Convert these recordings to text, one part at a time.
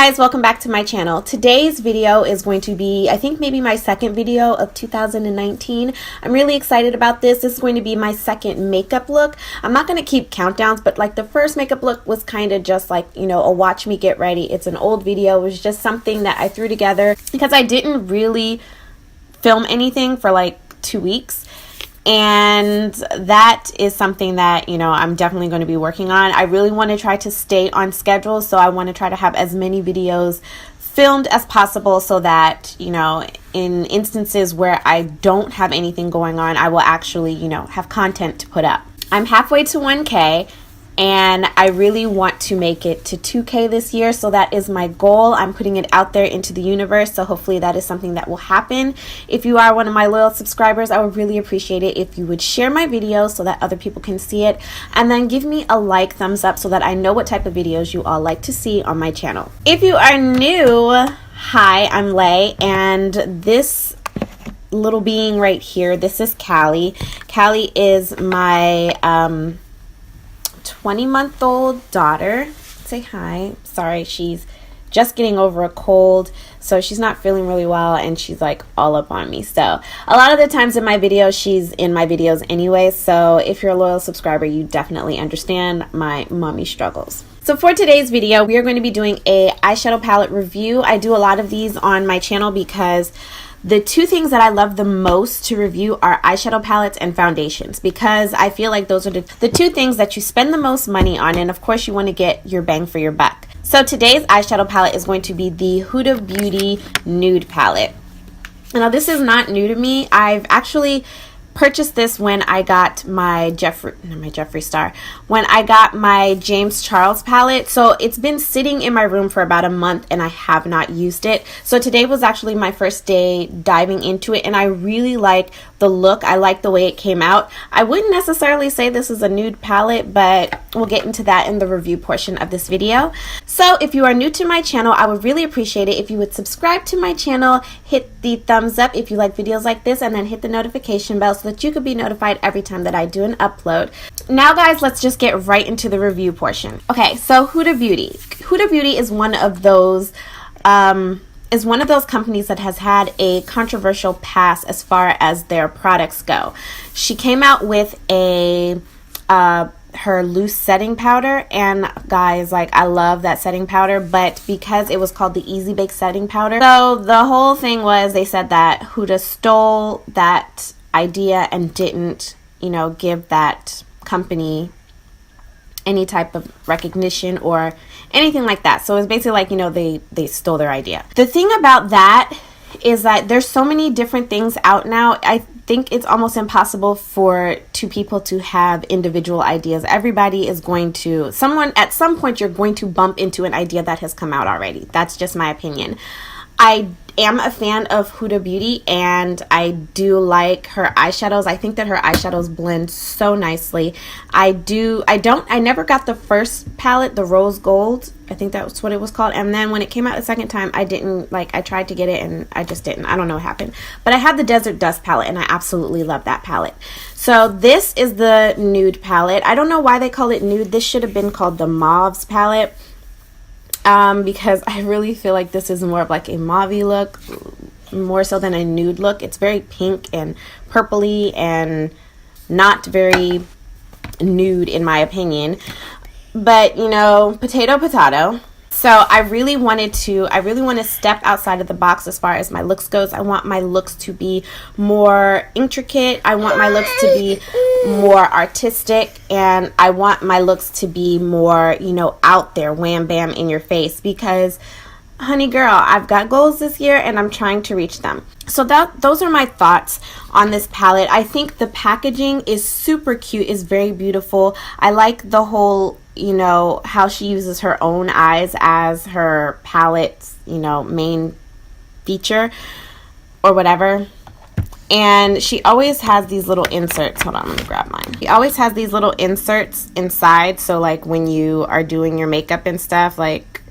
guys, welcome back to my channel. Today's video is going to be, I think, maybe my second video of 2019. I'm really excited about this. This is going to be my second makeup look. I'm not going to keep countdowns, but like the first makeup look was kind of just like, you know, a watch me get ready. It's an old video. It was just something that I threw together because I didn't really film anything for like 2 weeks. And that is something that, you know, I'm definitely going to be working on. I really want to try to stay on schedule, so I want to try to have as many videos filmed as possible so that, you know, in instances where I don't have anything going on, I will actually, you know, have content to put up. I'm halfway to 1K. And I really want to make it to 2K this year, so that is my goal. I'm putting it out there into the universe, so hopefully that is something that will happen. If you are one of my loyal subscribers, I would really appreciate it if you would share my videos so that other people can see it, and then give me a like, thumbs up, so that I know what type of videos you all like to see on my channel. If you are new, hi, I'm Lay, and this little being right here, this is Callie. Callie is my 20-month-old daughter. Say hi. Sorry, she's just getting over a cold, so she's not feeling really well, and she's like all up on me. So a lot of the times in my videos, she's in my videos anyway, so if you're a loyal subscriber, you definitely understand my mommy struggles. So for today's video, we are going to be doing a eyeshadow palette review. I do a lot of these on my channel because the two things that I love the most to review are eyeshadow palettes and foundations, because I feel like those are the two things that you spend the most money on, and of course you want to get your bang for your buck. So today's eyeshadow palette is going to be the Huda Beauty Nude palette. Now this is not new to me. I've actually purchased this when I got my when I got my James Charles palette. So it's been sitting in my room for about a month and I have not used it. So today was actually my first day diving into it, and I really like the look. I like the way it came out. I wouldn't necessarily say this is a nude palette, but we'll get into that in the review portion of this video. So if you are new to my channel, I would really appreciate it if you would subscribe to my channel, hit the thumbs up if you like videos like this, and then hit the notification bell so that you could be notified every time that I do an upload. Now guys, let's just get right into the review portion. Okay, so Huda Beauty. Huda Beauty is one of those companies that has had a controversial past as far as their products go. She came out with a her loose setting powder, and guys, like, I love that setting powder, but because it was called the Easy Bake setting powder, so the whole thing was they said that Huda stole that idea and didn't, you know, give that company any type of recognition or anything like that. So it's basically like, you know, they stole their idea. The thing about that is that there's so many different things out now. I think it's almost impossible for two people to have individual ideas. Everybody is going to, at some point you're going to bump into an idea that has come out already. That's just my opinion. I am a fan of Huda Beauty, and I do like her eyeshadows. I think that her eyeshadows blend so nicely. I never got the first palette, the rose gold. I think that's what it was called. And then when it came out the second time, I tried to get it and I just didn't. I don't know what happened. But I had the Desert Dust palette, and I absolutely love that palette. So this is the Nude palette. I don't know why they call it Nude. This should have been called the Mauves palette. Because I really feel like this is more of like a mauve look, more so than a nude look. It's very pink and purpley and not very nude in my opinion. But, you know, potato, potato. So I really want to step outside of the box as far as my looks goes. I want my looks to be more intricate. I want my looks to be more artistic, and I want my looks to be more, you know, out there, wham bam in your face, because honey girl, I've got goals this year and I'm trying to reach them. So those are my thoughts on this palette. I think the packaging is super cute, is very beautiful. I like the whole, you know, how she uses her own eyes as her palette's, you know, main feature or whatever. And she always has these little inserts. Hold on, let me grab mine. She always has these little inserts inside, so like when you are doing your makeup and stuff, like,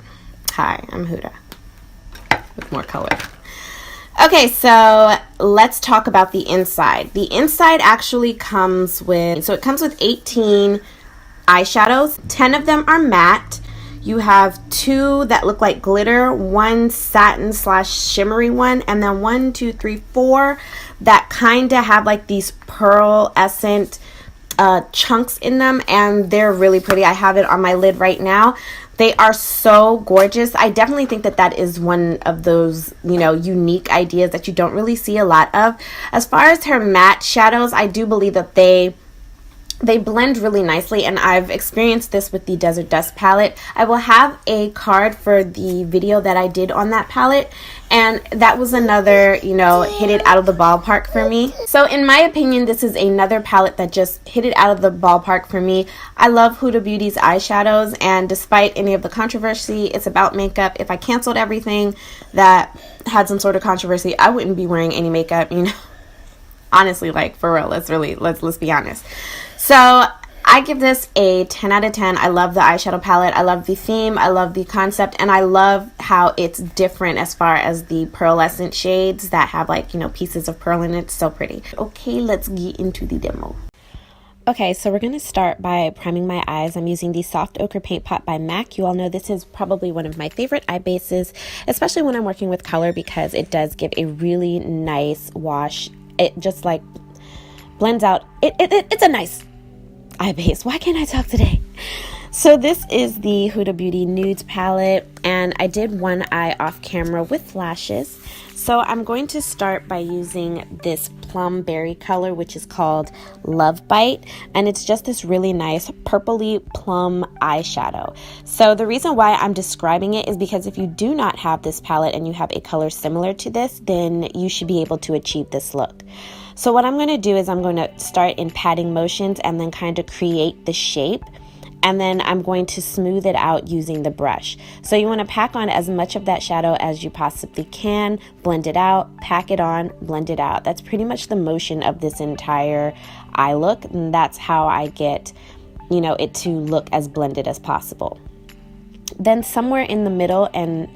hi, I'm Huda with more color. Okay, so let's talk about the inside. The inside actually comes with, so it comes with 18 eyeshadows. 10 of them are matte. You have two that look like glitter, one satin / shimmery one, and then 1, 2, 3, 4 that kind of have like these pearlescent chunks in them, and they're really pretty. I have it on my lid right now. They are so gorgeous. I definitely think that that is one of those, you know, unique ideas that you don't really see a lot of. As far as her matte shadows, I do believe that they blend really nicely, and I've experienced this with the Desert Dust palette. I will have a card for the video that I did on that palette, and that was another, you know, hit it out of the ballpark for me. So in my opinion, this is another palette that just hit it out of the ballpark for me. I love Huda Beauty's eyeshadows, and despite any of the controversy, it's about makeup. If I canceled everything that had some sort of controversy, I wouldn't be wearing any makeup, you know. Honestly, like, for real, let's be honest. So I give this a 10 out of 10. I love the eyeshadow palette. I love the theme. I love the concept. And I love how it's different as far as the pearlescent shades that have, like, you know, pieces of pearl in it. So pretty. Okay, let's get into the demo. Okay, so we're going to start by priming my eyes. I'm using the Soft Ochre Paint Pot by MAC. You all know this is probably one of my favorite eye bases, especially when I'm working with color, because it does give a really nice wash. It just, like, blends out. It's a nice eye base. Why can't I talk today? So this is the Huda Beauty Nudes palette, and I did one eye off camera with flashes. So I'm going to start by using this plum berry color, which is called Love Bite, and it's just this really nice purpley plum eyeshadow. So the reason why I'm describing it is because if you do not have this palette and you have a color similar to this, then you should be able to achieve this look. So what I'm going to do is I'm going to start in patting motions and then kind of create the shape, and then I'm going to smooth it out using the brush. So you want to pack on as much of that shadow as you possibly can, blend it out, pack it on, blend it out. That's pretty much the motion of this entire eye look, and that's how I get, you know, it to look as blended as possible. Then somewhere in the middle and,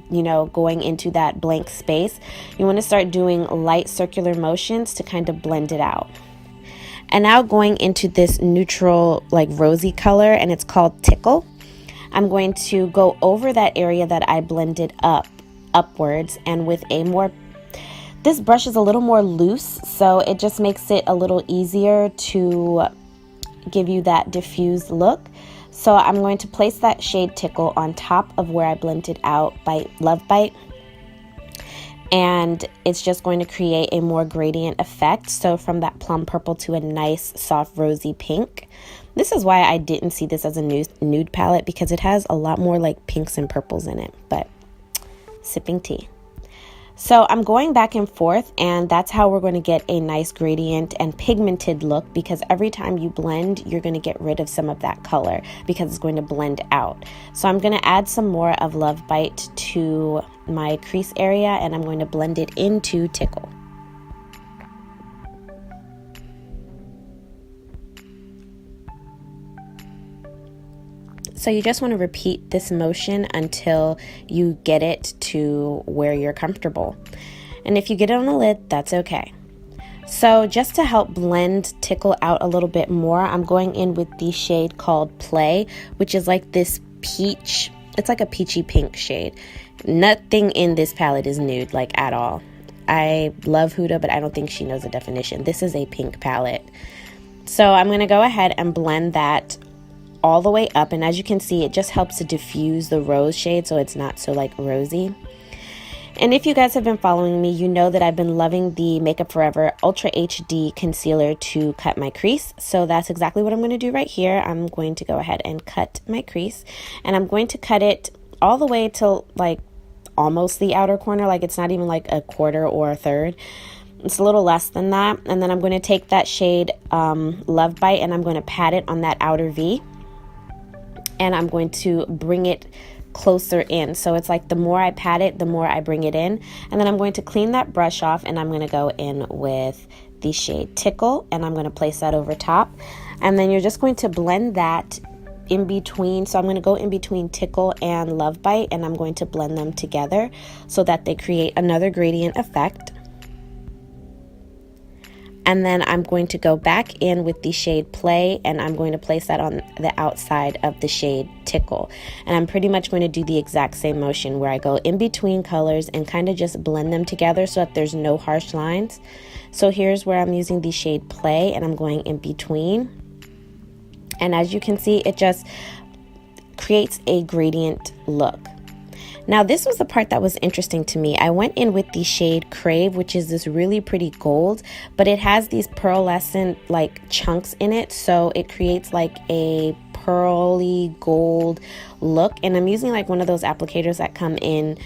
you know, going into that blank space, you want to start doing light circular motions to kind of blend it out. And now going into this neutral, like, rosy color, and it's called Tickle. I'm going to go over that area that I blended upwards, and with a more, this brush is a little more loose, so it just makes it a little easier to give you that diffused look. So I'm going to place that shade Tickle on top of where I blended out by Love Bite. And it's just going to create a more gradient effect. So from that plum purple to a nice soft rosy pink. This is why I didn't see this as a nude palette, because it has a lot more like pinks and purples in it. But sipping tea. So I'm going back and forth, and that's how we're going to get a nice gradient and pigmented look, because every time you blend, you're going to get rid of some of that color because it's going to blend out. So I'm going to add some more of Love Bite to my crease area, and I'm going to blend it into Tickle. So you just want to repeat this motion until you get it to where you're comfortable. And if you get it on the lid, that's okay. So just to help blend Tickle out a little bit more, I'm going in with the shade called Play, which is like this peach. It's like a peachy pink shade. Nothing in this palette is nude, like, at all. I love Huda, but I don't think she knows the definition. This is a pink palette. So I'm going to go ahead and blend that all the way up, and as you can see, it just helps to diffuse the rose shade so it's not so, like, rosy. And if you guys have been following me, you know that I've been loving the Makeup Forever Ultra HD concealer to cut my crease. So that's exactly what I'm going to do right here. I'm going to go ahead and cut my crease, and I'm going to cut it all the way till, like, almost the outer corner. Like, it's not even like a quarter or a third. It's a little less than that. And then I'm going to take that shade Love Bite, and I'm going to pat it on that outer V. And I'm going to bring it closer in. So it's like the more I pat it, the more I bring it in. And then I'm going to clean that brush off, and I'm going to go in with the shade Tickle, and I'm going to place that over top. And then you're just going to blend that in between. So I'm going to go in between Tickle and Love Bite, and I'm going to blend them together so that they create another gradient effect. And then I'm going to go back in with the shade Play, and I'm going to place that on the outside of the shade Tickle. And I'm pretty much going to do the exact same motion where I go in between colors and kind of just blend them together so that there's no harsh lines. So here's where I'm using the shade Play, and I'm going in between. And as you can see, it just creates a gradient look. Now this was the part that was interesting to me. I went in with the shade Crave, which is this really pretty gold, but it has these pearlescent like chunks in it, so it creates like a pearly gold look. And I'm using like one of those applicators that come in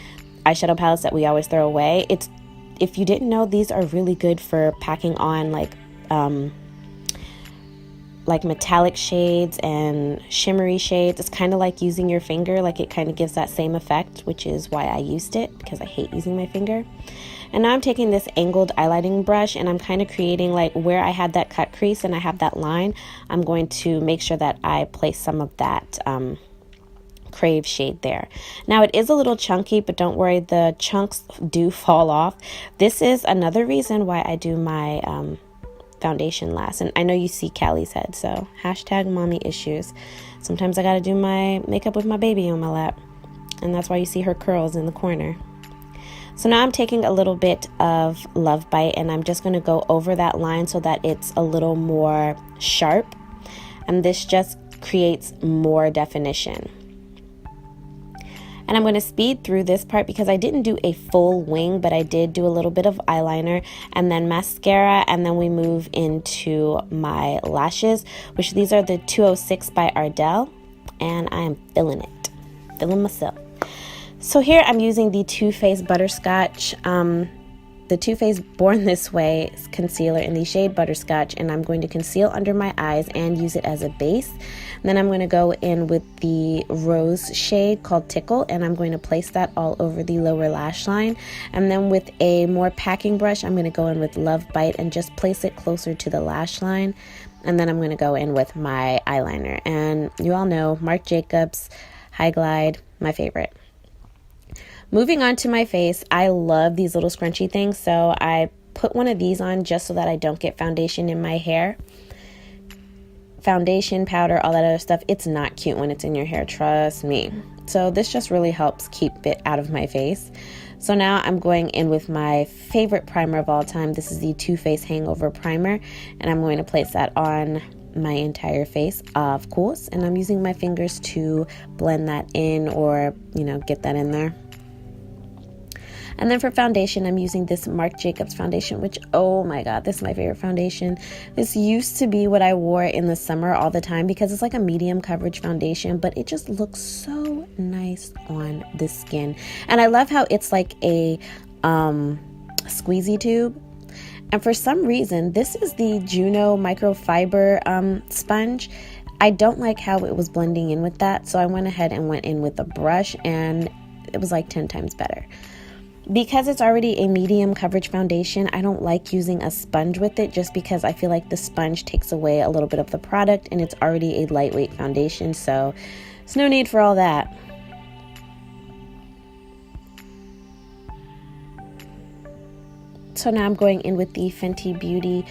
eyeshadow palettes that we always throw away. If you didn't know, these are really good for packing on like metallic shades and shimmery shades. It's kind of like using your finger, like it kind of gives that same effect, which is why I used it, because I hate using my finger. And now I'm taking this angled highlighting brush, and I'm kind of creating like where I had that cut crease and I have that line. I'm going to make sure that I place some of that Crave shade there. Now it is a little chunky, but don't worry, the chunks do fall off. This is another reason why I do my foundation last. And I know you see Callie's head, so hashtag mommy issues. Sometimes I gotta do my makeup with my baby on my lap, and that's why you see her curls in the corner. So now I'm taking a little bit of Love Bite, and I'm just going to go over that line so that it's a little more sharp, and this just creates more definition. And I'm going to speed through this part because I didn't do a full wing, but I did do a little bit of eyeliner and then mascara, and then we move into my lashes, which these are the 206 by Ardell, and I am feeling it, feeling myself. So here I'm using the TooFace Butterscotch, the TooFace Born This Way concealer in the shade Butterscotch, and I'm going to conceal under my eyes and use it as a base. And then I'm going to go in with the rose shade called Tickle, and I'm going to place that all over the lower lash line. And then with a more packing brush, I'm going to go in with Love Bite and just place it closer to the lash line. And then I'm going to go in with my eyeliner. And you all know MarcJacobs High Glide, my favorite. Moving on to my face, I love these little scrunchy things, so I put one of these on just so that I don't get foundation in my hair. Foundation, powder, all that other stuff, it's not cute when it's in your hair, trust me. So this just really helps keep it out of my face. So now I'm going in with my favorite primer of all time. This is the TooFace Hangover Primer, and I'm going to place that on my entire face, of course, and I'm using my fingers to blend that in, or, you know, get that in there. And then for foundation, I'm using this MarcJacobs foundation, which, oh my god, this is my favorite foundation. This used to be what I wore in the summer all the time because it's like a medium coverage foundation, but it just looks so nice on the skin. And I love how it's like a squeezy tube. And for some reason, this is the Juno microfiber sponge. I don't like how it was blending in with that, so I went ahead and went in with a brush, and it was like 10 times better. Because it's already a medium coverage foundation, I don't like using a sponge with it just because I feel like the sponge takes away a little bit of the product, and it's already a lightweight foundation, so there's no need for all that. So now I'm going in with the Fenty Beauty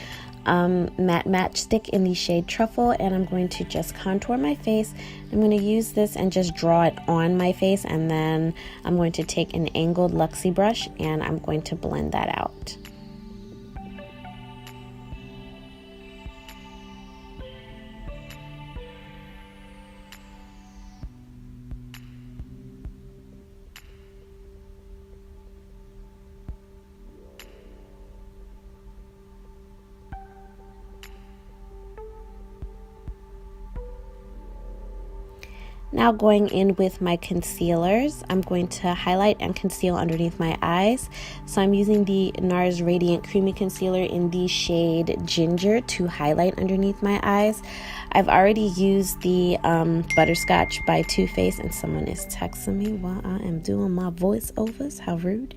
matte matchstick in the shade Truffle, and I'm going to just contour my face. I'm going to use this and just draw it on my face, and then I'm going to take an angled Luxie brush and I'm going to blend that out. Now going in with my concealers, I'm going to highlight and conceal underneath my eyes. So I'm using the NARS Radiant Creamy Concealer in the shade Ginger to highlight underneath my eyes. I've already used the Butterscotch by TooFace, and someone is texting me while I am doing my voiceovers. How rude.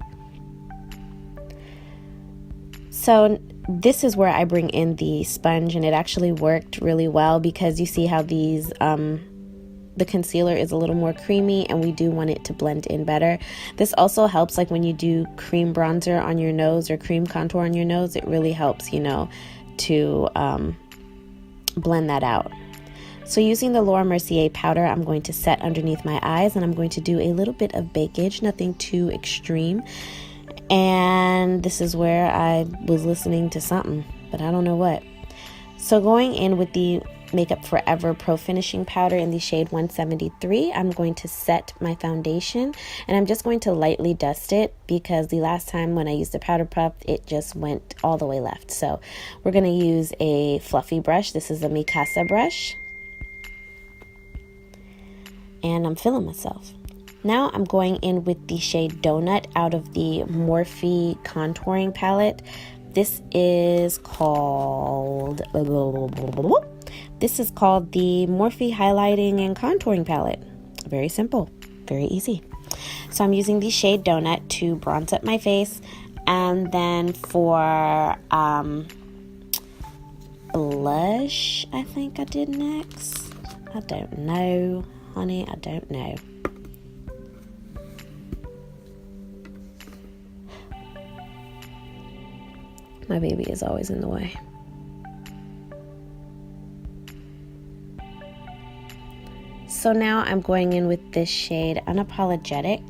So this is where I bring in the sponge, and it actually worked really well because you see how these the concealer is a little more creamy, and we do want it to blend in better. This also helps like when you do cream bronzer on your nose or cream contour on your nose. It really helps, you know, to blend that out. So using the Laura Mercier powder, I'm going to set underneath my eyes, and I'm going to do a little bit of bakage, nothing too extreme. And this is where I was listening to something, but I don't know what. So going in with the Makeup Forever Pro Finishing Powder in the shade 173, I'm going to set my foundation, and I'm just going to lightly dust it because the last time when I used a powder puff, it just went all the way left. So we're going to use a fluffy brush. This is a Mikasa brush. And I'm filling myself. Now I'm going in with the shade Donut out of the Morphe contouring palette. This is called the Morphe highlighting and contouring palette. Very simple, very easy. So I'm using the shade Donut to bronze up my face, and then for blush, I think I did next. I don't know. Honey, I don't know. My baby is always in the way. So now I'm going in with this shade Unapologetic.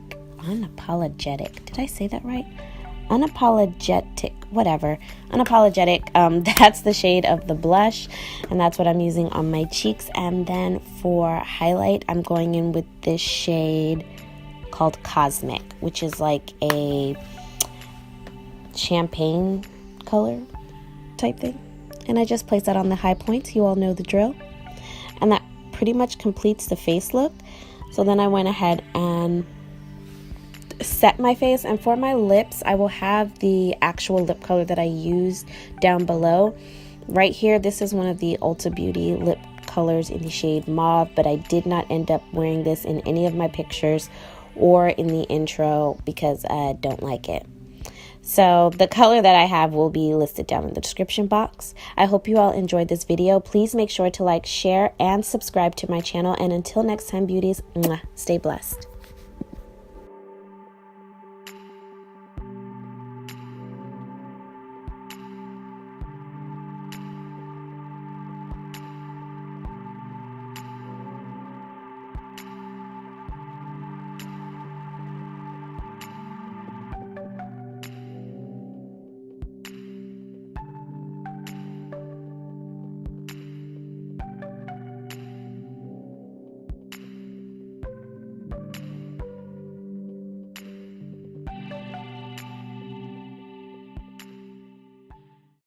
Did I say that right? Unapologetic, whatever. Unapologetic, that's the shade of the blush, and that's what I'm using on my cheeks. And then for highlight, I'm going in with this shade called Cosmic, which is like a champagne color type thing. And I just place that on the high points. You all know the drill. And that pretty much completes the face look. So then I went ahead and set my face, and for my lips I will have the actual lip color that I used down below. Right here, this is one of the Ulta Beauty lip colors in the shade Mauve, but I did not end up wearing this in any of my pictures or in the intro because I don't like it. So the color that I have will be listed down in the description box. I hope you all enjoyed this video. Please make sure to like, share, and subscribe to my channel. And until next time, beauties, stay blessed.